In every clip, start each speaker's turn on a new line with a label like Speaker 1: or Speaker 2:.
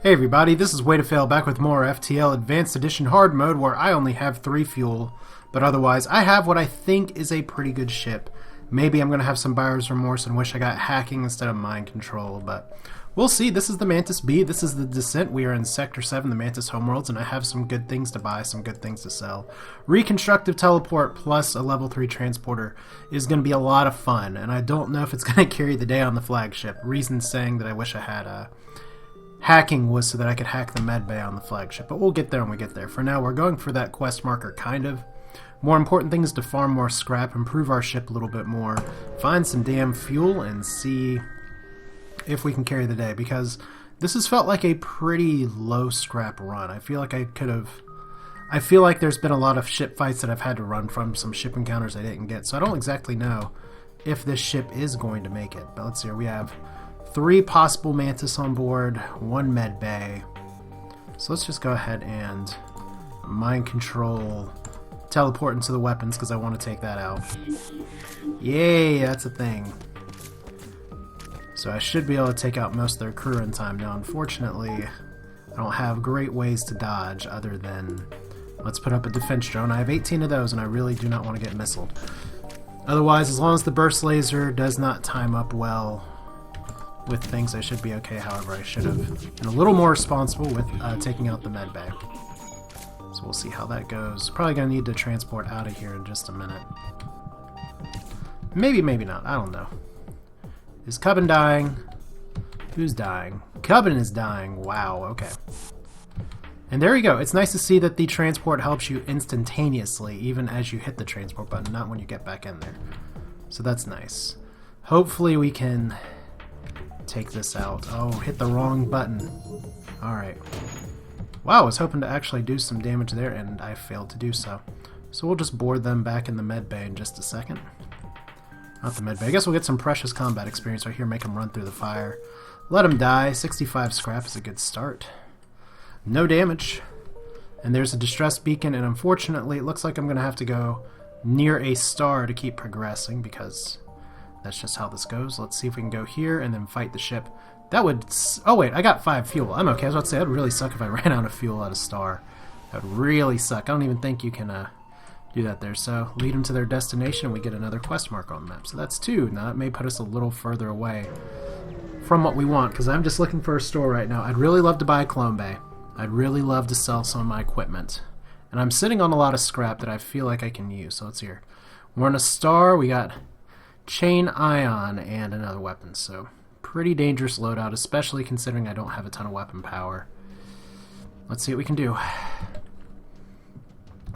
Speaker 1: Hey everybody, this is Way to Fail back with more FTL Advanced Edition Hard Mode where I only have 3 fuel, but otherwise I have what I think is a pretty good ship. Maybe I'm going to have some buyer's remorse and wish I got hacking instead of mind control, but we'll see. This is the Mantis B, this is the Descent. We are in Sector 7, the Mantis Homeworlds, and I have some good things to buy, some good things to sell. Reconstructive Teleport plus a level 3 transporter is going to be a lot of fun, and I don't know if it's going to carry the day on the flagship. Reason saying that I wish I had hacking was so that I could hack the medbay on the flagship, but we'll get there when we get there. For now, we're going for that quest marker, kind of. More important thing is to farm more scrap, improve our ship a little bit more, find some damn fuel, and see if we can carry the day, because this has felt like a pretty low scrap run. I feel like I feel like there's been a lot of ship fights that I've had to run from, some ship encounters I didn't get, so I don't exactly know if this ship is going to make it. But let's see here, we have 3 possible Mantis on board, 1 med bay. So let's just go ahead and mind control, teleport into the weapons because I want to take that out. Yay, that's a thing. So I should be able to take out most of their crew in time. Now, unfortunately, I don't have great ways to dodge other than let's put up a defense drone. I have 18 of those and I really do not want to get missiled. Otherwise, as long as the burst laser does not time up well with things, I should be okay. However, I should have been a little more responsible with taking out the med bay. So we'll see how that goes. Probably going to need to transport out of here in just a minute. Maybe, maybe not. I don't know. Is Cubbin dying? Who's dying? Cubbin is dying. Wow, okay. And there you go. It's nice to see that the transport helps you instantaneously, even as you hit the transport button, not when you get back in there. So that's nice. Hopefully we can take this out. Oh, hit the wrong button. Alright. Wow, I was hoping to actually do some damage there, and I failed to do so. So we'll just board them back in the med bay in just a second. Not the med bay. I guess we'll get some precious combat experience right here, make them run through the fire. Let them die. 65 scrap is a good start. No damage. And there's a distress beacon, and unfortunately it looks like I'm going to have to go near a star to keep progressing, because that's just how this goes. Let's see if we can go here and then fight the ship. That would... Oh wait, I got 5 fuel. I'm okay. I was about to say, that would really suck if I ran out of fuel at a star. That would really suck. I don't even think you can do that there. So, lead them to their destination and we get another quest marker on the map. So that's 2. Now, that may put us a little further away from what we want, because I'm just looking for a store right now. I'd really love to buy a clone bay. I'd really love to sell some of my equipment. And I'm sitting on a lot of scrap that I feel like I can use. So let's see here. We're in a star. We got chain ion and another weapon, so pretty dangerous loadout, especially considering I don't have a ton of weapon power. Let's see what we can do.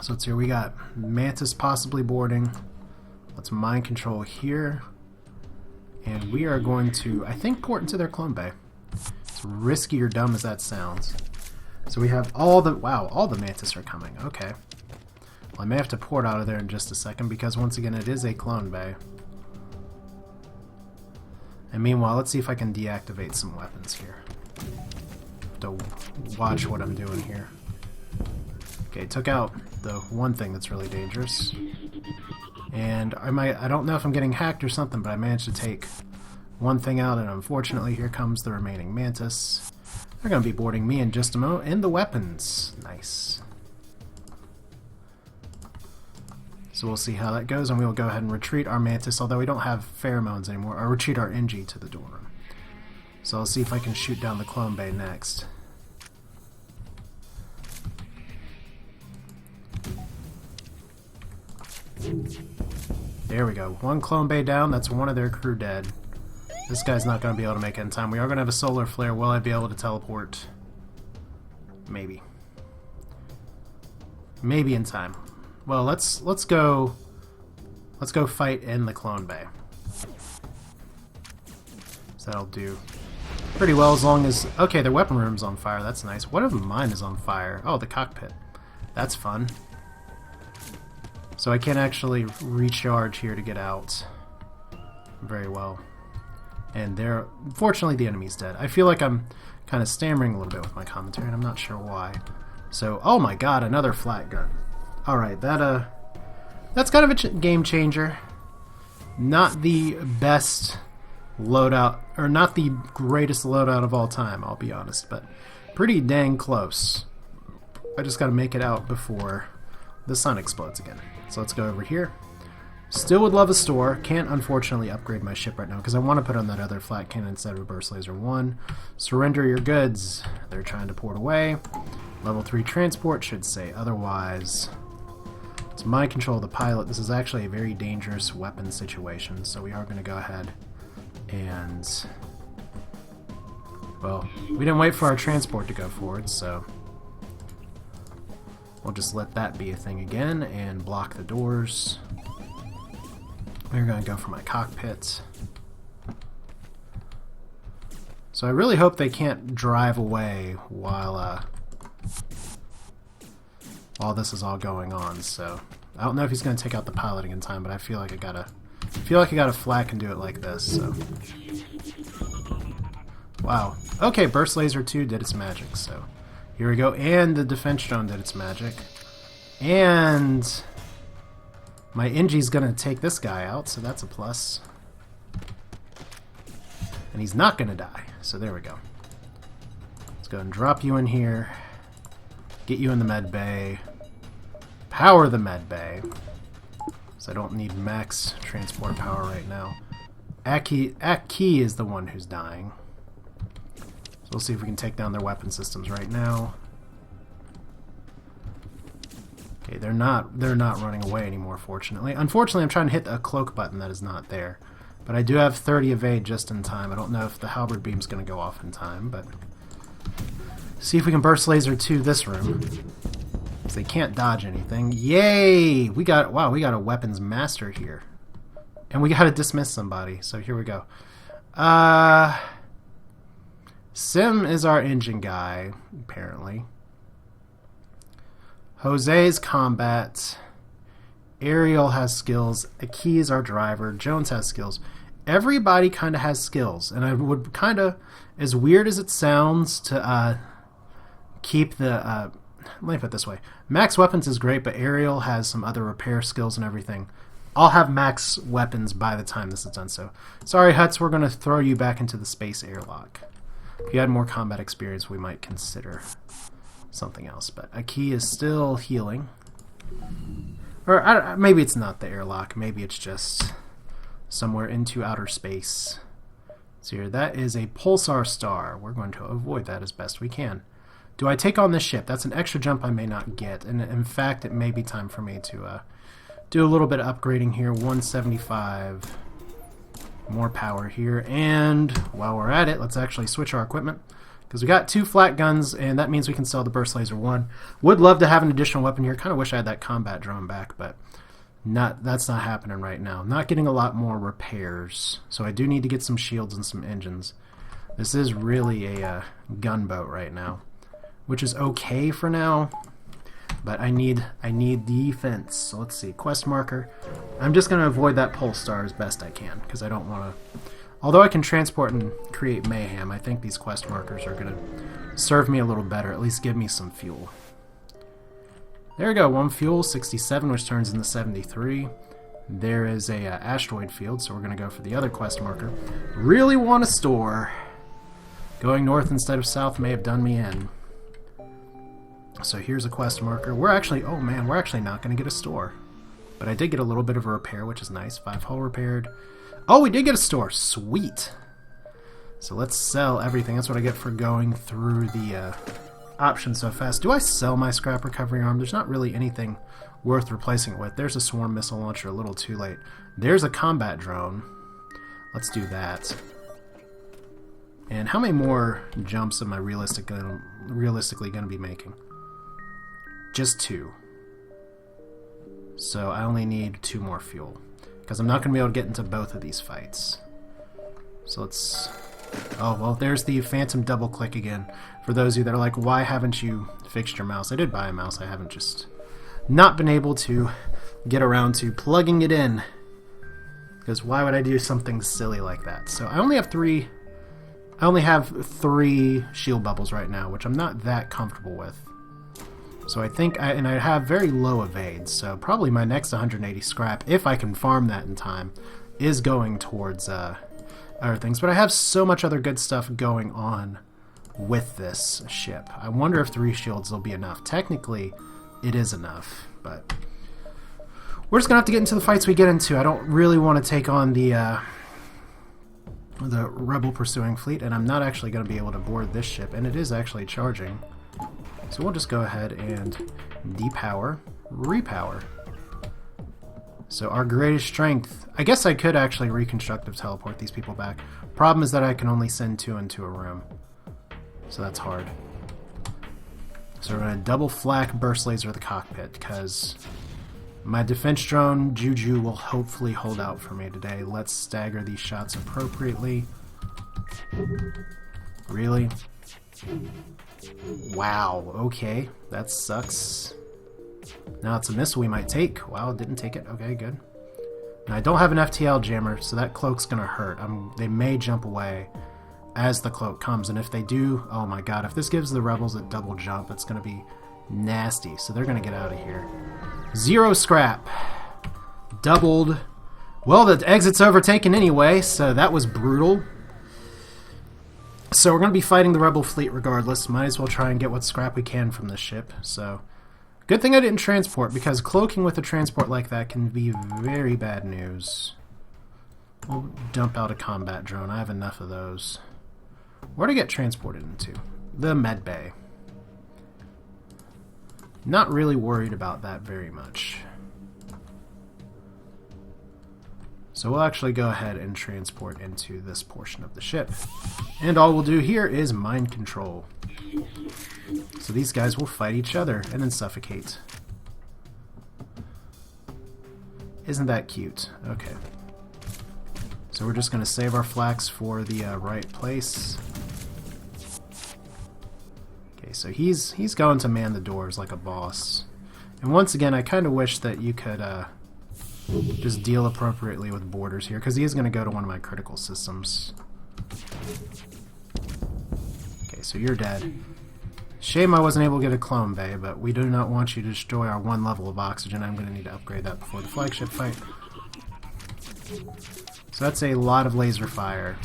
Speaker 1: So let's see, we got Mantis possibly boarding. Let's mind control here, and we are going to, I think, port into their clone bay. As risky or dumb as that sounds. So we have all the, wow, all the Mantis are coming. Okay, well, I may have to port out of there in just a second, because once again it is a clone bay. And meanwhile, let's see if I can deactivate some weapons here. To watch what I'm doing here. Okay, took out the one thing that's really dangerous. And I don't know if I'm getting hacked or something, but I managed to take one thing out, and unfortunately here comes the remaining Mantis. They're going to be boarding me in just a moment. And the weapons. Nice. So we'll see how that goes, and we will go ahead and retreat our Mantis, although we don't have pheromones anymore, or retreat our NG to the door room. So I'll see if I can shoot down the clone bay next. There we go. 1 clone bay down, that's 1 of their crew dead. This guy's not going to be able to make it in time. We are going to have a solar flare. Will I be able to teleport? Maybe. Maybe in time. Well, let's go fight in the clone bay. So that'll do pretty well, as long as... Okay, their weapon room's on fire. That's nice. What if mine is on fire? Oh, the cockpit. That's fun. So I can't actually recharge here to get out very well. And there... Fortunately, the enemy's dead. I feel like I'm kind of stammering a little bit with my commentary, and I'm not sure why. So, oh my god, another flat gun. Alright, that's kind of a game changer. Not the best loadout, or not the greatest loadout of all time, I'll be honest, but pretty dang close. I just got to make it out before the sun explodes again. So let's go over here. Still would love a store. Can't unfortunately upgrade my ship right now because I want to put on that other flat cannon instead of a burst laser 1. Surrender your goods. They're trying to port away. Level 3 transport should say otherwise. It's my control of the pilot. This is actually a very dangerous weapon situation, so we are going to go ahead and... Well, we didn't wait for our transport to go forward, so... We'll just let that be a thing again and block the doors. We're going to go for my cockpit. So I really hope they can't drive away while this is all going on. So I don't know if he's going to take out the piloting in time, but I feel like I gotta flak and do it like this. So wow. Okay, burst laser 2 did its magic. So here we go, and the defense drone did its magic, and my Engi's gonna take this guy out, so that's a plus. And he's not gonna die, so there we go. Let's go and drop you in here, get you in the med bay, power the med bay, so I don't need max transport power right now. Aki is the one who's dying. So we'll see if we can take down their weapon systems right now. Okay, they're not running away anymore, fortunately. Unfortunately, I'm trying to hit a cloak button that is not there. But I do have 30 evade just in time. I don't know if the halberd beam's going to go off in time, but... See if we can burst laser to this room. Because they can't dodge anything. Yay! Wow, we got a weapons master here. And we got to dismiss somebody, so here we go. Sim is our engine guy, apparently. Jose's combat. Ariel has skills. Aki is our driver. Jones has skills. Everybody kind of has skills. And I would kind of, as weird as it sounds, to keep the... let me put it this way. Max weapons is great, but Ariel has some other repair skills and everything. I'll have max weapons by the time this is done. So, sorry, Huts, we're going to throw you back into the space airlock. If you had more combat experience, we might consider something else. But Aki is still healing. Or maybe it's not the airlock. Maybe it's just somewhere into outer space. So here, that is a pulsar star. We're going to avoid that as best we can. Do I take on this ship? That's an extra jump I may not get. And in fact, it may be time for me to do a little bit of upgrading here. 175. More power here. And while we're at it, let's actually switch our equipment. Because we got 2 flat guns, and that means we can sell the burst laser 1. Would love to have an additional weapon here. Kind of wish I had that combat drone back, but that's not happening right now. Not getting a lot more repairs. So I do need to get some shields and some engines. This is really a gunboat right now, which is okay for now. But I need defense. So let's see. Quest marker. I'm just going to avoid that pulse star as best I can, because I don't want to... Although I can transport and create mayhem, I think these quest markers are going to serve me a little better, at least give me some fuel. There we go, 1 fuel, 67, which turns into 73. There is a asteroid field, so we're going to go for the other quest marker. Really want a store. Going north instead of south may have done me in. So here's a quest marker. We're actually, oh man, we're actually not going to get a store. But I did get a little bit of a repair, which is nice. 5 hull repaired. Oh, we did get a store. Sweet. So let's sell everything. That's what I get for going through the options so fast. Do I sell my scrap recovery arm? There's not really anything worth replacing it with. There's a swarm missile launcher, a little too late. There's a combat drone. Let's do that. And how many more jumps am I realistically going to be making? Just 2. So I only need 2 more fuel, because I'm not going to be able to get into both of these fights. So let's... Oh, well, there's the phantom double click again. For those of you that are like, why haven't you fixed your mouse? I did buy a mouse. I haven't just not been able to get around to plugging it in. Because why would I do something silly like that? So I only have 3... I only have 3 shield bubbles right now, which I'm not that comfortable with. So I think, and I have very low evade, so probably my next 180 scrap, if I can farm that in time, is going towards other things. But I have so much other good stuff going on with this ship. I wonder if 3 shields will be enough. Technically, it is enough, but we're just going to have to get into the fights we get into. I don't really want to take on the rebel pursuing fleet, and I'm not actually going to be able to board this ship, and it is actually charging. So we'll just go ahead and depower, repower. So our greatest strength... I guess I could actually reconstructive teleport these people back. Problem is that I can only send 2 into a room. So that's hard. So we're going to double flak burst laser the cockpit, because my defense drone Juju will hopefully hold out for me today. Let's stagger these shots appropriately. Really? Wow, okay. That sucks. Now it's a missile we might take. Wow, didn't take it. Okay, good. Now I don't have an FTL jammer, so that cloak's gonna hurt. They may jump away as the cloak comes, and if they do, oh my god, if this gives the rebels a double jump, it's gonna be nasty. So they're gonna get out of here. 0 scrap. Doubled. Well, the exit's overtaken anyway, so that was brutal. So we're going to be fighting the rebel fleet regardless. Might as well try and get what scrap we can from this ship. So, good thing I didn't transport, because cloaking with a transport like that can be very bad news. We'll dump out a combat drone. I have enough of those. Where to get transported into? The med bay. Not really worried about that very much. So we'll actually go ahead and transport into this portion of the ship. And all we'll do here is mind control. So these guys will fight each other and then suffocate. Isn't that cute? Okay. So we're just going to save our flax for the right place. Okay, so he's going to man the doors like a boss. And once again, I kind of wish that you could just deal appropriately with borders here, because he is going to go to one of my critical systems. Okay, so you're dead. Shame I wasn't able to get a clone bay, but we do not want you to destroy our 1 level of oxygen. I'm going to need to upgrade that before the flagship fight. So that's a lot of laser fire.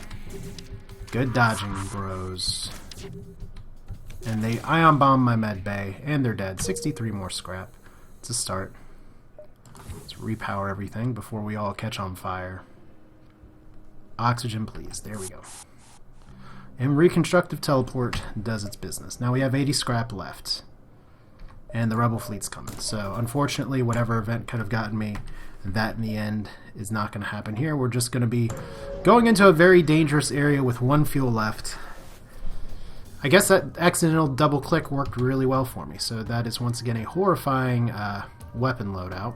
Speaker 1: Good dodging, bros. And they ion bomb my med bay, and they're dead. 63 more scrap. It's a start. Let's repower everything before we all catch on fire. Oxygen, please. There we go. And reconstructive teleport does its business. Now we have 80 scrap left. And the rebel fleet's coming. So unfortunately, whatever event could have gotten me, that in the end is not going to happen here. We're just going to be going into a very dangerous area with 1 fuel left. I guess that accidental double click worked really well for me. So that is once again a horrifying weapon loadout.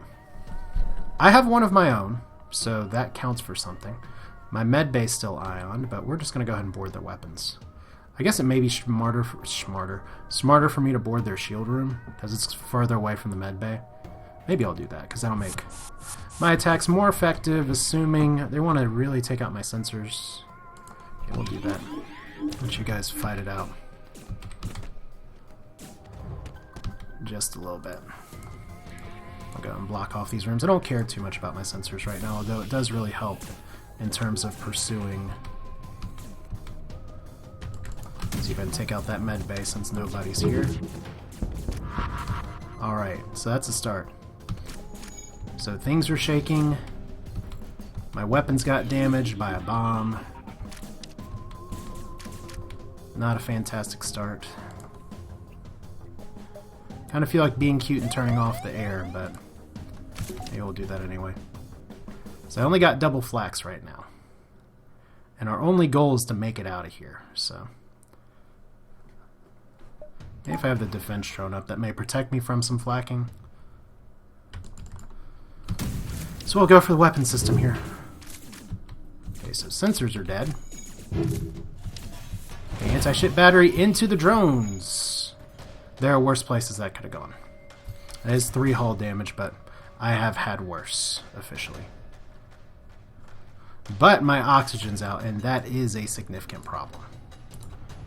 Speaker 1: I have one of my own, so that counts for something. My med bay's still ioned, but we're just going to go ahead and board their weapons. I guess it may be smarter for me to board their shield room, because it's further away from the med bay. Maybe I'll do that, because that'll make my attacks more effective, assuming they want to really take out my sensors. Okay, we'll do that. Let you guys fight it out. Just a little bit. I'll go and block off these rooms. I don't care too much about my sensors right now, although it does really help in terms of pursuing. See if I can take out that med bay since nobody's here. Alright, so that's a start. So things are shaking. My weapons got damaged by a bomb. Not a fantastic start. Kind of feel like being cute and turning off the air, but maybe we'll do that anyway. So I only got double flax right now. And our only goal is to make it out of here, so. Maybe if I have the defense drone up, that may protect me from some flacking. So we'll go for the weapon system here. Okay, so sensors are dead. Okay, anti-ship battery into the drones. There are worse places that could have gone. That is 3 hull damage, but I have had worse, officially. But my oxygen's out, and that is a significant problem.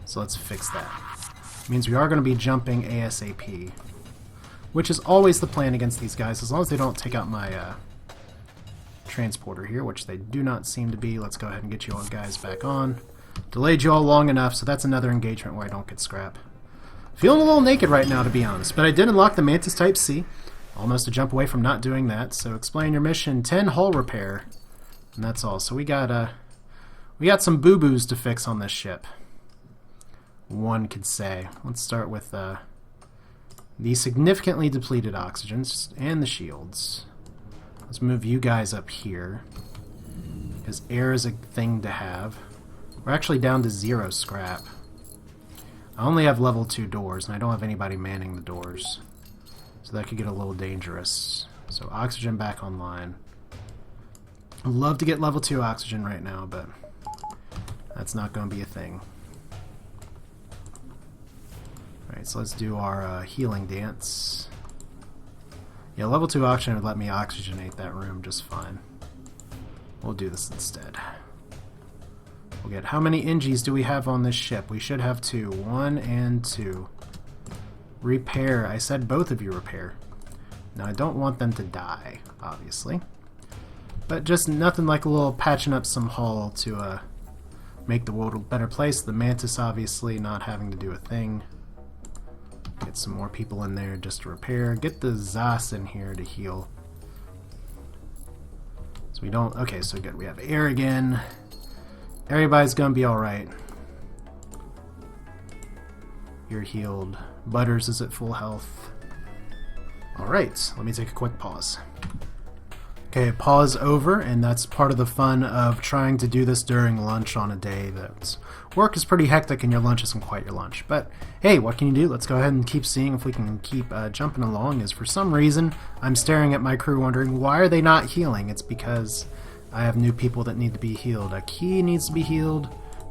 Speaker 1: So let's fix that. It means we are going to be jumping ASAP, which is always the plan against these guys, as long as they don't take out my transporter here, which they do not seem to be. Let's go ahead and get you all guys back on. Delayed you all long enough, so that's another engagement where I don't get scrap. Feeling a little naked right now, to be honest, but I did unlock the Mantis Type C. Almost a jump away from not doing that, so explain your mission, 10 hull repair. And that's all. So we got some boo-boos to fix on this ship. One could say. Let's start with the significantly depleted oxygens and the shields. Let's move you guys up here, because air is a thing to have. We're actually down to 0 scrap. I only have level 2 doors, and I don't have anybody manning the doors. So that could get a little dangerous. So oxygen back online. I'd love to get level 2 oxygen right now, but that's not going to be a thing. Alright, so let's do our healing dance. Yeah, level 2 oxygen would let me oxygenate that room just fine. We'll do this instead. We'll get, how many NGs do we have on this ship? We should have 2. 1 and 2. Repair. I said both of you repair. Now I don't want them to die, obviously. But just nothing like a little patching up some hull to make the world a better place. The Mantis obviously not having to do a thing. Get some more people in there just to repair. Get the Zas in here to heal. So we don't... Okay, so good. We have air again. Everybody's gonna be alright. You're healed. Butters is at full health. Alright, let me take a quick pause. Okay, pause over, and that's part of the fun of trying to do this during lunch on a day that's... Work is pretty hectic and your lunch isn't quite your lunch. But hey, what can you do? Let's go ahead and keep seeing if we can keep jumping along. As for some reason, I'm staring at my crew wondering, why are they not healing? It's because I have new people that need to be healed. Aki needs to be healed.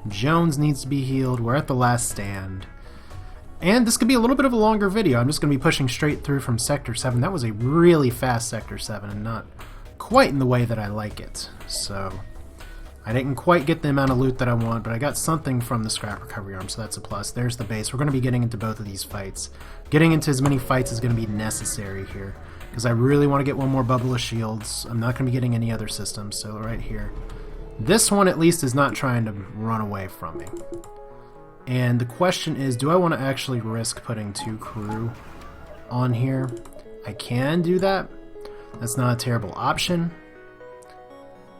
Speaker 1: Jones needs to be healed. We're at the last stand. And this could be a little bit of a longer video. I'm just going to be pushing straight through from Sector 7. That was a really fast Sector 7 and not quite in the way that I like it. So I didn't quite get the amount of loot that I want, but I got something from the scrap recovery arm, so that's a plus. There's the base. We're going to be getting into both of these fights. Getting into as many fights is going to be necessary here, because I really want to get one more bubble of shields. I'm not going to be getting any other systems, so right here. This one at least is not trying to run away from me. And the question is, do I want to actually risk putting 2 crew on here? I can do that. That's not a terrible option.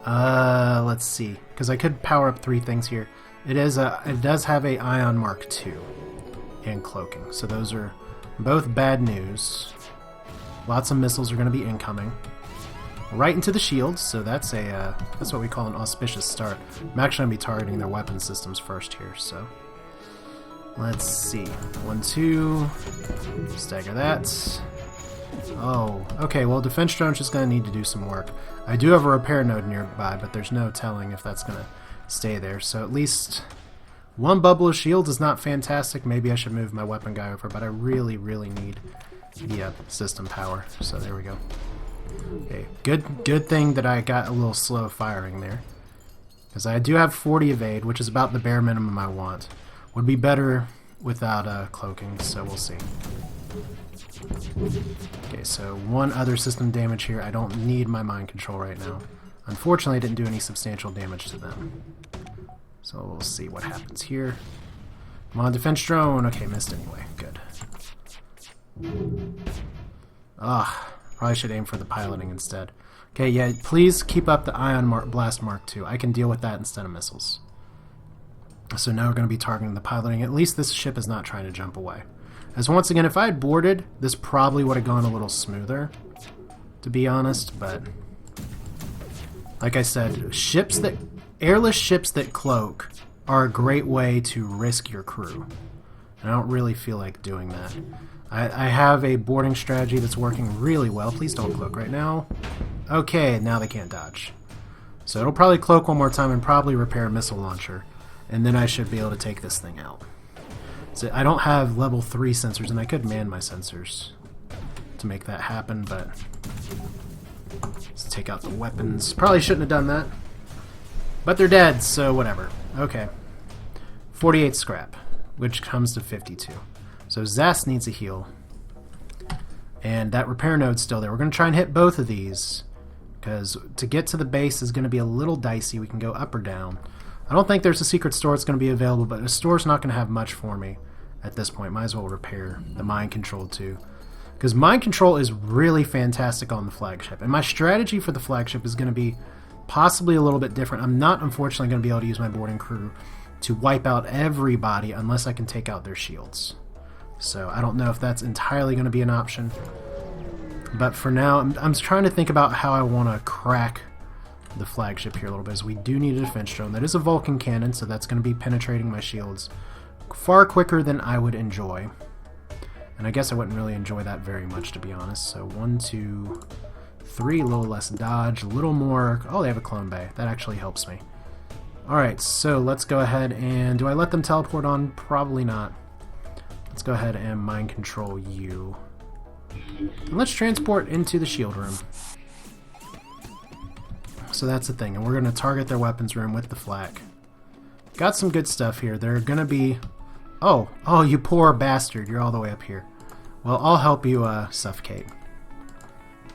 Speaker 1: Let's see, because I could power up 3 things here. It does have a Ion Mark II and cloaking, so those are both bad news. Lots of missiles are going to be incoming. Right into the shields, so that's what we call an auspicious start. I'm actually going to be targeting their weapon systems first here, so let's see. 1, 2, stagger that. Oh, okay, well, defense drone's just going to need to do some work. I do have a repair node nearby, but there's no telling if that's going to stay there. So at least 1 bubble of shields is not fantastic. Maybe I should move my weapon guy over, but I really, really need the system power. So there we go. Okay, good thing that I got a little slow firing there, because I do have 40 evade, which is about the bare minimum I want. Would be better without cloaking, so we'll see. Okay, so 1 other system damage here. I don't need my mind control right now. Unfortunately, I didn't do any substantial damage to them. So we'll see what happens here. Come on, defense drone. Okay, missed anyway. Good. Probably should aim for the piloting instead. Okay, yeah, please keep up the Ion Blast Mark II. I can deal with that instead of missiles. So now we're going to be targeting the piloting. At least this ship is not trying to jump away. As once again, if I had boarded, this probably would have gone a little smoother, to be honest, but like I said, airless ships that cloak are a great way to risk your crew. And I don't really feel like doing that. I have a boarding strategy that's working really well. Please don't cloak right now. Okay, now they can't dodge. So it'll probably cloak one more time and probably repair a missile launcher, and then I should be able to take this thing out. So I don't have level 3 sensors, and I could man my sensors to make that happen, but let's take out the weapons. Probably shouldn't have done that, but they're dead, so whatever. Okay. 48 scrap, which comes to 52. So Zas needs a heal, and that repair node's still there. We're going to try and hit both of these, because to get to the base is going to be a little dicey. We can go up or down. I don't think there's a secret store that's going to be available, but the store's not going to have much for me at this point. Might as well repair the mind control too. Because mind control is really fantastic on the flagship. And my strategy for the flagship is going to be possibly a little bit different. I'm not, unfortunately, going to be able to use my boarding crew to wipe out everybody unless I can take out their shields. So I don't know if that's entirely going to be an option. But for now, I'm trying to think about how I want to crack the flagship here a little bit. As we do need a defense drone. That is a Vulcan cannon, so that's going to be penetrating my shields far quicker than I would enjoy. And I guess I wouldn't really enjoy that very much, to be honest. So 1, 2, 3, a little less dodge, a little more... Oh, they have a clone bay. That actually helps me. Alright, so let's go ahead and... Do I let them teleport on? Probably not. Let's go ahead and mind control you. And let's transport into the shield room. So that's the thing, and we're going to target their weapons room with the flak. Got some good stuff here. They're going to be... Oh, you poor bastard. You're all the way up here. Well, I'll help you suffocate.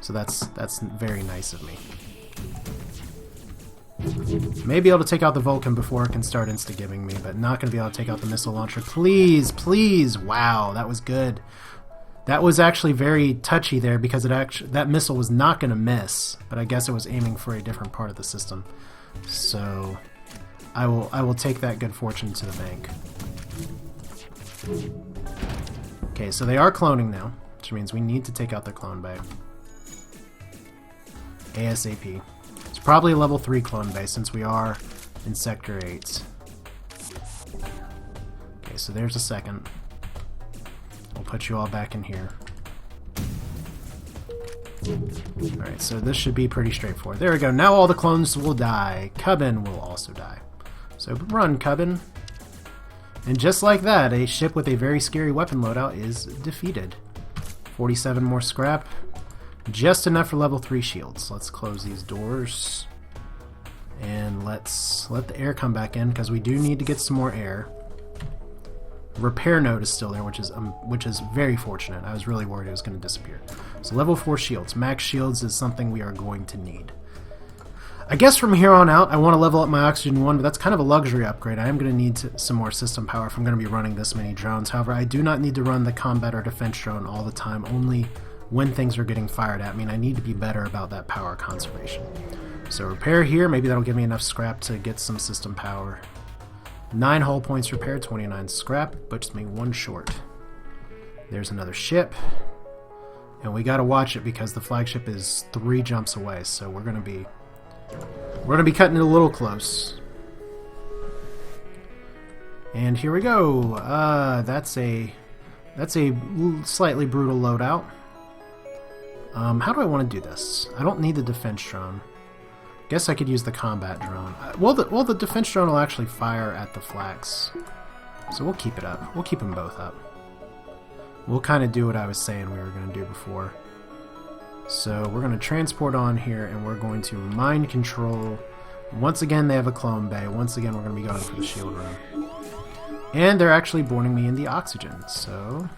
Speaker 1: So that's very nice of me. May be able to take out the Vulcan before it can start insta-giving me, but not going to be able to take out the missile launcher. Please, please! Wow, that was good. That was actually very touchy there because that missile was not going to miss, but I guess it was aiming for a different part of the system. So I will take that good fortune to the bank. Okay, so they are cloning now, which means we need to take out their clone bay. ASAP. It's probably a level 3 clone bay since we are in Sector 8. Okay, so there's a second. We'll put you all back in here. Alright, so this should be pretty straightforward. There we go. Now all the clones will die. Cubbin will also die. So run, Cubbin. And just like that, a ship with a very scary weapon loadout is defeated. 47 more scrap. Just enough for level 3 shields. Let's close these doors. And let's let the air come back in, because we do need to get some more air. Repair node is still there, which is very fortunate. I was really worried it was going to disappear. So level 4 shields. Max shields is something we are going to need. I guess from here on out, I want to level up my Oxygen 1, but that's kind of a luxury upgrade. I am going to need some more system power if I'm going to be running this many drones. However, I do not need to run the combat or defense drone all the time, only when things are getting fired at me, and I need to be better about that power conservation. So repair here, maybe that'll give me enough scrap to get some system power. 9 hull points repaired, 29 scrap, puts me 1 short. There's another ship. And we gotta watch it because the flagship is 3 jumps away, so we're gonna be cutting it a little close. And here we go. That's a slightly brutal loadout. How do I want to do this? I don't need the defense drone. Guess I could use the combat drone. Well, the defense drone will actually fire at the flags, so we'll keep it up. We'll keep them both up. We'll kind of do what I was saying we were going to do before. So we're going to transport on here, and we're going to mind control. Once again, they have a clone bay. Once again, we're going to be going for the shield room. And they're actually boarding me in the oxygen, so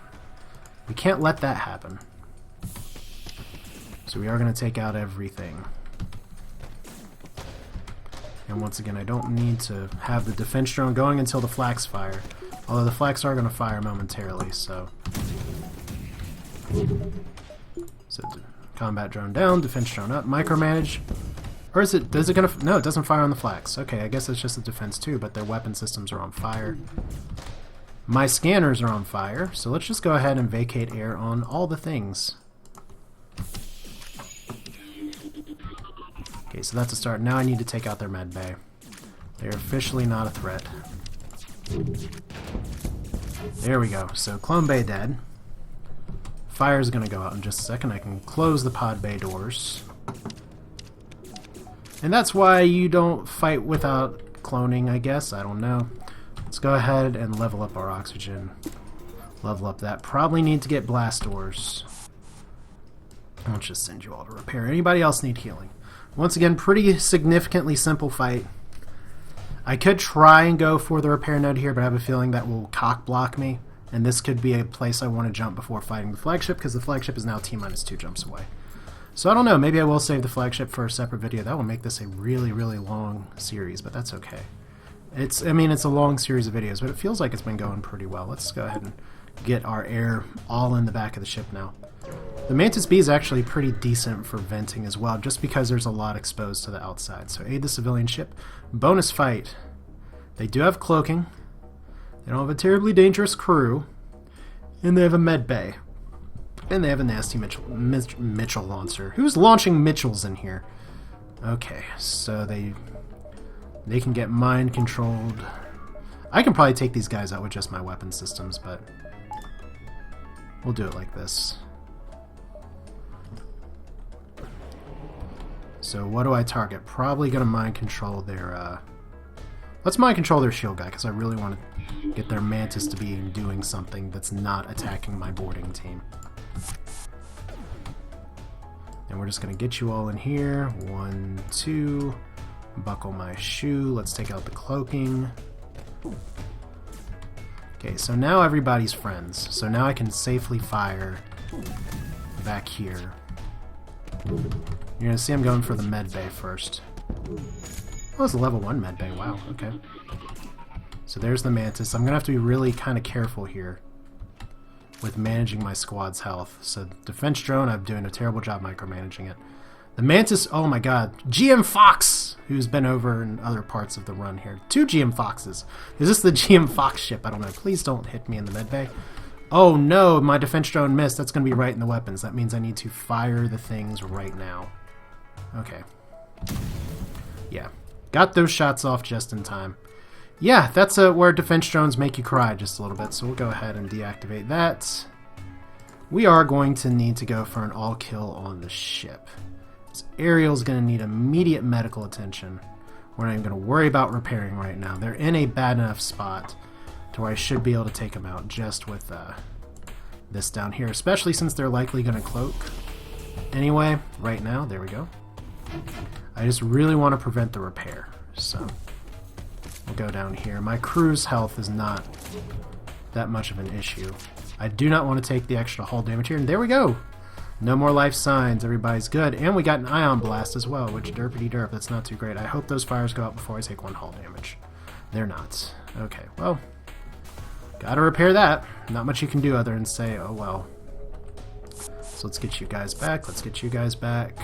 Speaker 1: we can't let that happen. So we are going to take out everything. And once again, I don't need to have the defense drone going until the flags fire. Although the flags are going to fire momentarily, so... So combat drone down, defense drone up, micromanage. Or is it gonna... No, it doesn't fire on the flags. Okay, I guess it's just the defense too, but their weapon systems are on fire. My scanners are on fire, so let's just go ahead and vacate air on all the things. Okay, so that's a start. Now I need to take out their med bay. They're officially not a threat. There we go. So clone bay dead. Fire's gonna go out in just a second. I can close the pod bay doors. And that's why you don't fight without cloning, I guess. I don't know. Let's go ahead and level up our oxygen. Level up that. Probably need to get blast doors. Let's just send you all to repair. Anybody else need healing? Once again, pretty significantly simple fight. I could try and go for the repair node here, but I have a feeling that will cock block me. And this could be a place I want to jump before fighting the flagship, because the flagship is now T-minus 2 jumps away. So I don't know, maybe I will save the flagship for a separate video. That will make this a really, really long series, but that's okay. I mean, it's a long series of videos, but it feels like it's been going pretty well. Let's go ahead and get our air all in the back of the ship now. The Mantis B is actually pretty decent for venting as well, just because there's a lot exposed to the outside. So aid the civilian ship. Bonus fight. They do have cloaking. They don't have a terribly dangerous crew. And they have a med bay. And they have a nasty Mitchell launcher. Who's launching Mitchells in here? Okay, so they can get mind controlled. I can probably take these guys out with just my weapon systems, but we'll do it like this. So what do I target? Probably gonna mind control their let's mind control their shield guy, because I really want to get their Mantis to be doing something that's not attacking my boarding team. And we're just gonna get you all in here. 1, 2. Buckle my shoe. Let's take out the cloaking. Okay, so now everybody's friends. So now I can safely fire back here. You're gonna see I'm going for the med bay first. Oh, it's a level 1 med bay. Wow, okay. So there's the Mantis. I'm gonna have to be really kind of careful here with managing my squad's health. So defense drone, I'm doing a terrible job micromanaging it. The Mantis, oh my god. GM Fox, who's been over in other parts of the run here. 2 GM Foxes. Is this the GM Fox ship? I don't know. Please don't hit me in the med bay. Oh no, my defense drone missed. That's going to be right in the weapons. That means I need to fire the things right now. Okay. Yeah. Got those shots off just in time. Yeah, that's where defense drones make you cry just a little bit. So we'll go ahead and deactivate that. We are going to need to go for an all-kill on the ship. This Ariel's going to need immediate medical attention. We're not even going to worry about repairing right now. They're in a bad enough spot to where I should be able to take them out just with this down here, especially since they're likely going to cloak. Anyway, right now, there we go. I just really want to prevent the repair, so we'll go down here. My crew's health is not that much of an issue. I do not want to take the extra hull damage here, and there we go! No more life signs, everybody's good, and we got an ion blast as well, which derpity derp, that's not too great. I hope those fires go out before I take 1 hull damage. They're not. Okay, well, gotta repair that. Not much you can do other than say, oh well. So let's get you guys back, let's get you guys back.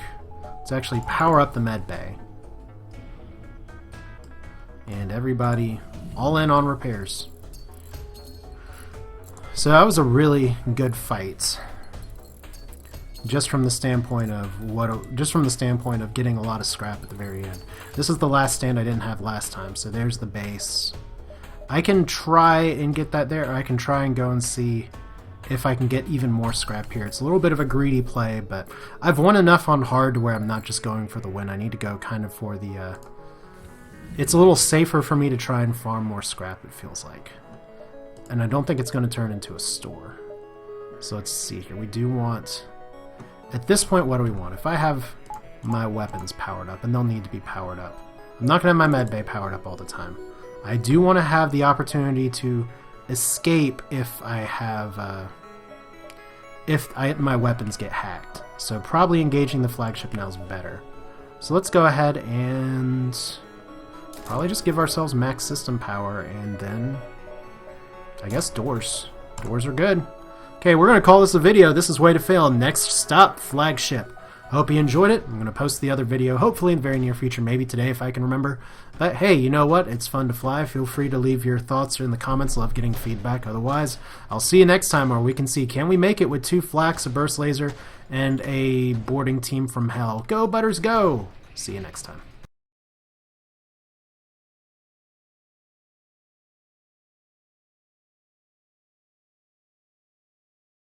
Speaker 1: Let's actually power up the med bay. And everybody all in on repairs. So that was a really good fight. Just from the standpoint of getting a lot of scrap at the very end. This is the last stand I didn't have last time, so there's the base. I can try and get that there, or I can try and go and see if I can get even more scrap here. It's a little bit of a greedy play, but I've won enough on hard to where I'm not just going for the win. I need to go kind of for the... It's a little safer for me to try and farm more scrap, it feels like. And I don't think it's going to turn into a store. So let's see here. We do want... At this point, what do we want? If I have my weapons powered up, and they'll need to be powered up. I'm not going to have my med bay powered up all the time. I do want to have the opportunity to escape if I have... my weapons get hacked. So probably engaging the flagship now is better. So let's go ahead and probably just give ourselves max system power, and then I guess doors. Doors are good. Okay, we're going to call this a video. This is Way to Fail. Next stop, flagship. I hope you enjoyed it. I'm going to post the other video hopefully in the very near future, maybe today if I can remember. But hey, you know what? It's fun to fly. Feel free to leave your thoughts in the comments. Love getting feedback. Otherwise, I'll see you next time where we can see, can we make it with 2 flaks, a burst laser, and a boarding team from hell? Go, Butters, go! See you next time.